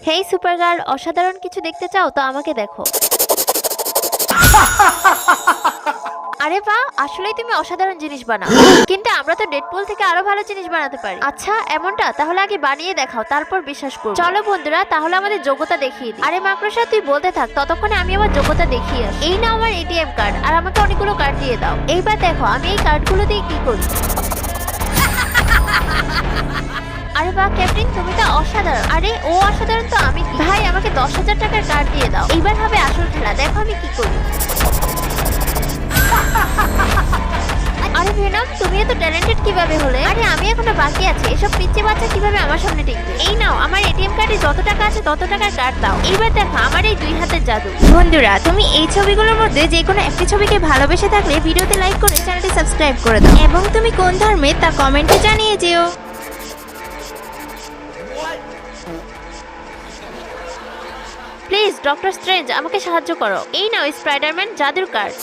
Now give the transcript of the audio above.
হেই সুপারগার্ল, অসাধারণ কিছু দেখতে চাও তো আমাকে দেখো। আরে বাহ, আসলেই তুমি অসাধারণ জিনিস বানাও। কিন্তু আমরা তো ডেডপুল থেকে আরো ভালো জিনিস বানাতে পারি। আচ্ছা এমনটা? তাহলে আগে বানিয়ে দেখাও, তারপর বিশ্বাস করব। চলো বন্ধুরা, তাহলে আমাদের যোগ্যতা দেখিয়ে দিই। আরে মাকড়সা, তুই বলতে থাক, ততক্ষণে আমি আমার যোগ্যতা দেখিয়ে আসি। এই নাও আমার এটিএম কার্ড, আর আমাকে অনেকগুলো কার্ড দিয়ে দাও। এইবার দেখো আমি এই কার্ডগুলো দিয়ে কি করি। আরে বাহ ক্যাপ্টেন, তুমি তো অসাধারণ। আরে ও অসাধারণ তো আমি কি? ভাই আমাকে 10,000 টাকার কার্ড দিয়ে দাও। এইবার হবে আসল খেলা, দেখো আমি কি করি। আরে ভেনম, তুমি এত ট্যালেন্টেড কিভাবে হলে? আরে আমি এখনো বাকি আছে, এসব পিচ্চি বাচ্চা কিভাবে আমার সামনে টিকবে? এই নাও আমার এটিএম কার্ডে যত টাকা আছে তত টাকার কার্ড দাও। এইবার দেখো আমার এই 2 হাতের জাদু। বন্ধুরা, তুমি এই ছবিগুলোর মধ্যে যে কোনো একটি ছবিকে ভালোবেসে থাকলে ভিডিওতে লাইক করে চ্যানেলটি সাবস্ক্রাইব করে দাও, এবং তুমি কোন ধর্মের তা কমেন্টে জানিয়ে যেও। প্লিজ ডক্টর স্ট্রেঞ্জ, আমাকে সাহায্য করো। এই নাও স্পাইডারম্যান জাদুর কার্ড।